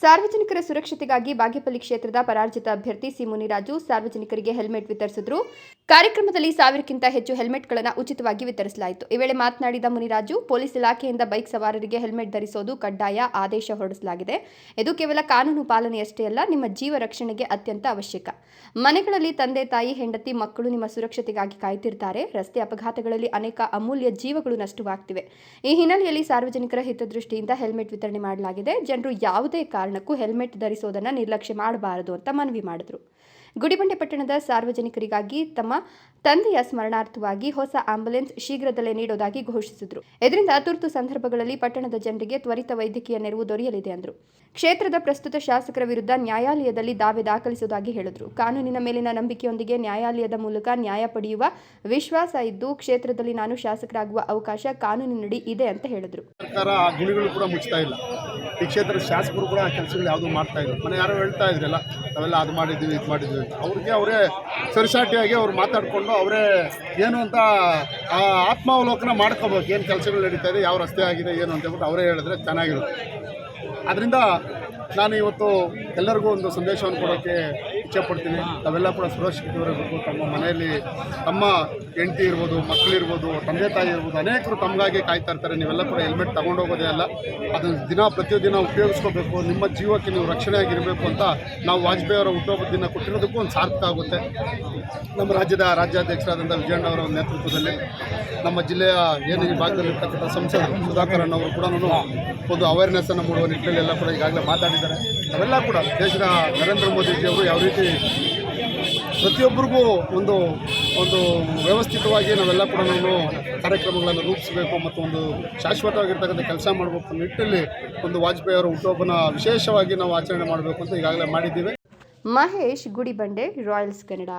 ಸಾರ್ವಜನಿಕರ ಸುರಕ್ಷತೆಗಾಗಿ ಬಾಗೇಪಲ್ಲಿ ಕ್ಷೇತ್ರದ ಪರಾಜಿತ ಅಭ್ಯರ್ಥಿ ಸಿ ಮುನಿರಾಜು ಸಾರ್ವಜನಿಕರಿಗೆ ಹೆಲ್ಮೆಟ್ ವಿತರಿಸಿದರು. ಕಾರ್ಯಕ್ರಮದಲ್ಲಿ 1000ಕ್ಕಿಂತ ಹೆಚ್ಚು ಹೆಲ್ಮೆಟ್ಗಳನ್ನು ಉಚಿತವಾಗಿ ವಿತರಿಸಲಾಯಿತು. ಈ ವೇಳೆ ಮಾತನಾಡಿದ ಮುನಿರಾಜು, ಪೊಲೀಸ್ ಇಲಾಖೆಯಿಂದ ಬೈಕ್ ಸವಾರರಿಗೆ ಹೆಲ್ಮೆಟ್ ಧರಿಸೋದು ಕಡ್ಡಾಯ ಆದೇಶ ಹೊರಡಿಸಲಾಗಿದೆ. ಇದು ಕೇವಲ ಕಾನೂನು ಪಾಲನೆಯಷ್ಟೇ ಅಲ್ಲ, ನಿಮ್ಮ ಜೀವ ರಕ್ಷಣೆಗೆ ಅತ್ಯಂತ ಅವಶ್ಯಕ. ಮನೆಗಳಲ್ಲಿ ತಂದೆ ತಾಯಿ ಹೆಂಡತಿ ಮಕ್ಕಳು ನಿಮ್ಮ ಸುರಕ್ಷತೆಗಾಗಿ ಕಾಯ್ತಿರ್ತಾರೆ. ರಸ್ತೆ ಅಪಘಾತಗಳಲ್ಲಿ ಅನೇಕ ಅಮೂಲ್ಯ ಜೀವಗಳು ನಷ್ಟವಾಗ್ತಿವೆ. ಈ ಹಿನ್ನೆಲೆಯಲ್ಲಿ ಸಾರ್ವಜನಿಕರ ಹಿತದೃಷ್ಟಿಯಿಂದ ಹೆಲ್ಮೆಟ್ ವಿತರಣೆ ಮಾಡಲಾಗಿದೆ. ಜನರು ಯಾವುದೇ ಕಾರಣಕ್ಕೂ ಹೆಲ್ಮೆಟ್ ಧರಿಸೋದನ್ನು ನಿರ್ಲಕ್ಷ್ಯ ಮಾಡಬಾರದು ಅಂತ ಮನವಿ ಮಾಡಿದರು. ಗುಡಿಬಂಡೆ ಪಟ್ಟಣದ ಸಾರ್ವಜನಿಕರಿಗಾಗಿ ತಮ್ಮ ತಂದೆಯ ಸ್ಮರಣಾರ್ಥವಾಗಿ ಹೊಸ ಆಂಬ್ಯುಲೆನ್ಸ್ ಶೀಘ್ರದಲ್ಲೇ ನೀಡೋದಾಗಿ ಘೋಷಿಸಿದರು. ಇದರಿಂದ ತುರ್ತು ಸಂದರ್ಭಗಳಲ್ಲಿ ಪಟ್ಟಣದ ಜನರಿಗೆ ತ್ವರಿತ ವೈದ್ಯಕೀಯ ನೆರವು ದೊರೆಯಲಿದೆ ಎಂದರು. ಕ್ಷೇತ್ರದ ಪ್ರಸ್ತುತ ಶಾಸಕರ ವಿರುದ್ಧ ನ್ಯಾಯಾಲಯದಲ್ಲಿ ದಾವೆ ದಾಖಲಿಸುವುದಾಗಿ ಹೇಳಿದರು. ಕಾನೂನಿನ ಮೇಲಿನ ನಂಬಿಕೆಯೊಂದಿಗೆ ನ್ಯಾಯಾಲಯದ ಮೂಲಕ ನ್ಯಾಯ ಪಡೆಯುವ ವಿಶ್ವಾಸ ಇದ್ದು, ಕ್ಷೇತ್ರದಲ್ಲಿ ನಾನು ಶಾಸಕರಾಗುವ ಅವಕಾಶ ಕಾನೂನಿನಡಿ ಇದೆ ಅಂತ ಹೇಳಿದರು. ಸರ್ಕಾರ ಆ ಗುಣಿಗಳು ಕೂಡ ಮುಚ್ತಾ ಇಲ್ಲ. ಈ ಕ್ಷೇತ್ರದ ಶಾಸಕರು ಕೂಡ ಆ ಕೆಲಸಗಳು ಯಾವುದೂ ಮಾಡ್ತಾ ಇಲ್ಲ. ಮನೆ ಯಾರೋ ಹೇಳ್ತಾ ಇದ್ರಲ್ಲ, ನಾವೆಲ್ಲ ಅದು ಮಾಡಿದ್ವಿ ಇದು ಮಾಡಿದ್ವಿ ಅಂತ. ಅವ್ರಿಗೆ ಅವರೇ ಸರಿಸಾಟಿಯಾಗಿ ಅವ್ರು ಮಾತಾಡಿಕೊಂಡು ಅವರೇ ಏನು ಅಂತ ಆತ್ಮಾವಲೋಕನ ಮಾಡ್ಕೋಬೇಕು. ಏನು ಕೆಲಸಗಳು ನಡೀತಾ ಇದೆ, ಯಾವ ರಸ್ತೆ ಆಗಿದೆ, ಏನು ಅಂತ ಹೇಳ್ಬಿಟ್ಟು ಅವರೇ ಹೇಳಿದ್ರೆ ಚೆನ್ನಾಗಿರುತ್ತೆ. ಅದರಿಂದ ನಾನು ಇವತ್ತು ಎಲ್ಲರಿಗೂ ಒಂದು ಸಂದೇಶವನ್ನು ಕೊಡೋಕ್ಕೆ ಇಚ್ಛೆಪಡ್ತೀನಿ. ತಾವೆಲ್ಲ ಕೂಡ ಸುರಕ್ಷಿತವಾಗಿರಬೇಕು. ತಮ್ಮ ಮನೆಯಲ್ಲಿ ತಮ್ಮ ಹೆಂಡತಿ ಇರ್ಬೋದು, ಮಕ್ಕಳಿರ್ಬೋದು, ತಂದೆ ತಾಯಿ ಇರ್ಬೋದು, ಅನೇಕರು ತಮಗಾಗಿ ಕಾಯ್ತಾ ಇರ್ತಾರೆ. ನೀವೆಲ್ಲ ಕೂಡ ಹೆಲ್ಮೆಟ್ ತೊಗೊಂಡೋಗೋದೇ ಅಲ್ಲ, ಅದನ್ನು ಪ್ರತಿದಿನ ಉಪಯೋಗಿಸ್ಕೋಬೇಕು. ನಿಮ್ಮ ಜೀವಕ್ಕೆ ನೀವು ರಕ್ಷಣೆಯಾಗಿರಬೇಕು ಅಂತ ನಾವು ವಾಜಪೇಯಿ ಅವರ ಹುಟ್ಟುಹಬ್ಬದ ದಿನ ಕೊಟ್ಟಿರೋದಕ್ಕೂ ಒಂದು ಸಾರ್ಥಕ ಆಗುತ್ತೆ. ನಮ್ಮ ರಾಜ್ಯಾಧ್ಯಕ್ಷರಾದಂಥ ವಿಜಯಣ್ಣವರ ನೇತೃತ್ವದಲ್ಲಿ ನಮ್ಮ ಜಿಲ್ಲೆಯ ಏನು ಈ ಭಾಗದಲ್ಲಿರ್ತಕ್ಕಂಥ ಸಂಸದರು ಸುಧಾಕರನ್ ಅವರು ಕೂಡ ಒಂದು ಅವೇರ್ನೆಸ್ಸನ್ನು ಮೂಡುವ ನಿಟ್ಟಿನಲ್ಲಿ ಎಲ್ಲ ಕೂಡ ಈಗಾಗಲೇ ಮಾತಾಡಿದ್ದಾರೆ. ನಾವೆಲ್ಲ ಕೂಡ ದೇಶದ ನರೇಂದ್ರ ಮೋದಿಜಿಯವರು ಯಾವ ರೀತಿ ಪ್ರತಿಯೊಬ್ಬರಿಗೂ ಒಂದು ವ್ಯವಸ್ಥಿತವಾಗಿ ನಾವೆಲ್ಲ ಕೂಡ ಕಾರ್ಯಕ್ರಮಗಳನ್ನು ರೂಪಿಸಬೇಕು ಮತ್ತು ಒಂದು ಶಾಶ್ವತವಾಗಿರ್ತಕ್ಕಂಥ ಕೆಲಸ ಮಾಡಬೇಕು ನಿಟ್ಟಿನಲ್ಲಿ ಒಂದು ವಾಜಪೇಯಿ ಅವರ ಹುಟ್ಟುಹಬ್ಬನ ವಿಶೇಷವಾಗಿ ನಾವು ಆಚರಣೆ ಮಾಡಬೇಕು ಅಂತ ಈಗಾಗಲೇ ಮಾಡಿದ್ದೀವಿ. ಮಹೇಶ್, ಗುಡಿಬಂಡೆ, ರಾಯಲ್ಸ್ ಕನ್ನಡ.